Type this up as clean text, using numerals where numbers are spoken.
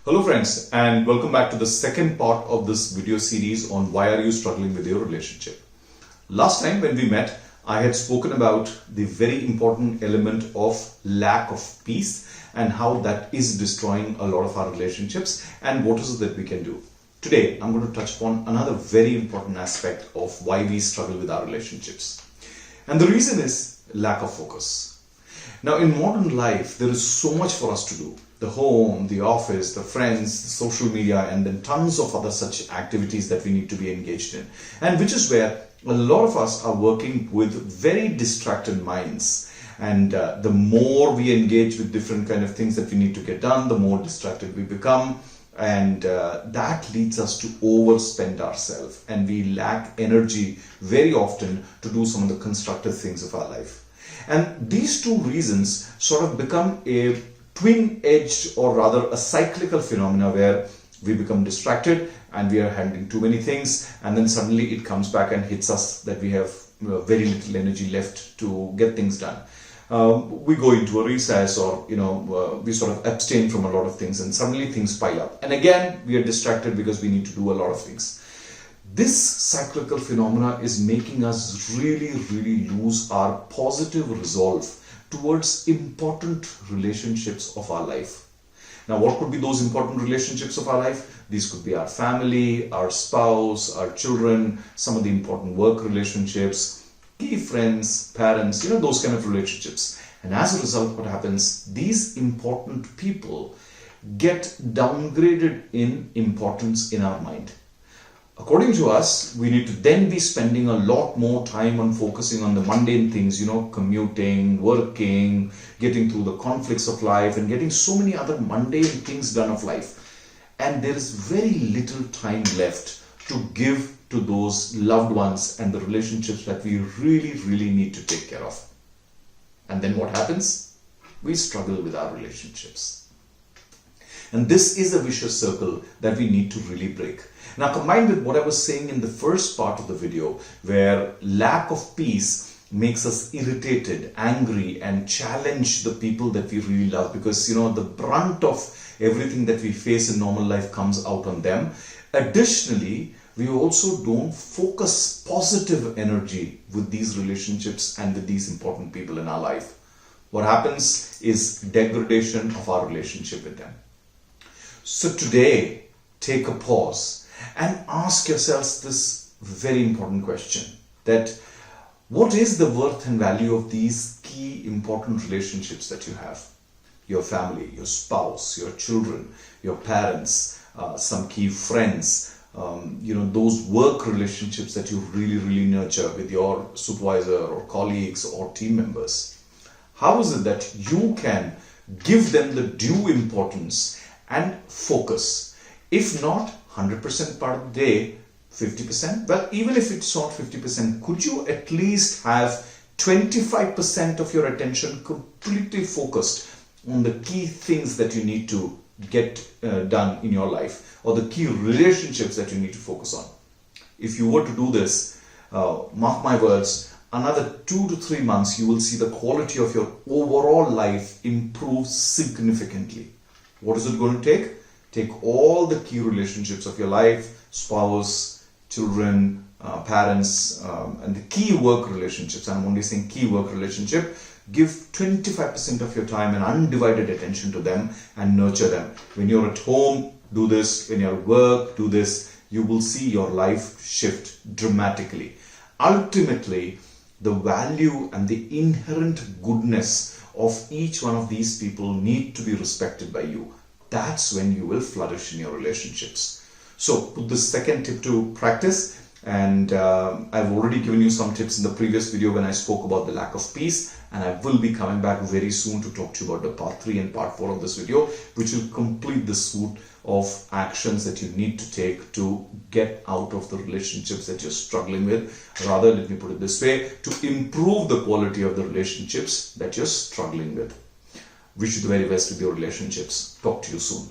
Hello friends, and welcome back to the second part of this video series on why are you struggling with your relationship. Last time when we met, I had spoken about the very important element of lack of peace and how that is destroying a lot of our relationships and what is it that we can do. Today, I'm going to touch upon another very important aspect of why we struggle with our relationships. And the reason is lack of focus. Now, in modern life, there is so much for us to do. The home, the office, the friends, the social media, and then tons of other such activities that we need to be engaged in. And which is where a lot of us are working with very distracted minds. And the more we engage with different kind of things that we need to get done, the more distracted we become. And that leads us to overspend ourselves. And we lack energy very often to do some of the constructive things of our life. And these two reasons sort of become a twin-edged, or rather a cyclical phenomena, where we become distracted and we are handling too many things, and then suddenly it comes back and hits us that we have very little energy left to get things done. We go into a recess, or we sort of abstain from a lot of things, and suddenly things pile up, and again we are distracted because we need to do a lot of things. This cyclical phenomena is making us really lose our positive resolve towards important relationships of our life. Now, what could be those important relationships of our life? These could be our family, our spouse, our children, some of the important work relationships, key friends, parents, those kind of relationships. And as a result, what happens? These important people get downgraded in importance in our mind. According to us, we need to then be spending a lot more time on focusing on the mundane things, commuting, working, getting through the conflicts of life, and getting so many other mundane things done of life. And there is very little time left to give to those loved ones and the relationships that we really need to take care of. And then what happens? We struggle with our relationships. And this is a vicious circle that we need to really break. Now, combined with what I was saying in the first part of the video, where lack of peace makes us irritated, angry, and challenge the people that we really love, because the brunt of everything that we face in normal life comes out on them. Additionally, we also don't focus positive energy with these relationships and with these important people in our life. What happens is degradation of our relationship with them. So today, take a pause and ask yourselves this very important question, that what is the worth and value of these key important relationships that you have? Your family, your spouse, your children, your parents, some key friends, those work relationships that you really nurture with your supervisor or colleagues or team members. How is it that you can give them the due importance and focus? If not 100% part of the day, 50%, well, even if it's not 50%, could you at least have 25% of your attention completely focused on the key things that you need to get done in your life, or the key relationships that you need to focus on? If you were to do this, mark my words, another 2 to 3 months, you will see the quality of your overall life improve significantly. What is it going to take? Take all the key relationships of your life, spouse, children, parents, and the key work relationships. I'm only saying key work relationship. Give 25% of your time and undivided attention to them and nurture them. When you're at home, do this. When you're at work, do this. You will see your life shift dramatically. Ultimately, the value and the inherent goodness of each one of these people need to be respected by you. That's when you will flourish in your relationships. So put this second tip to practice, and I've already given you some tips in the previous video when I spoke about the lack of peace, and I will be coming back very soon to talk to you about the part 3 and part 4 of this video, which will complete the suite of actions that you need to take to get out of the relationships that you're struggling with. Rather, let me put it this way, to improve the quality of the relationships that you're struggling with. Wish you the very best with your relationships. Talk to you soon.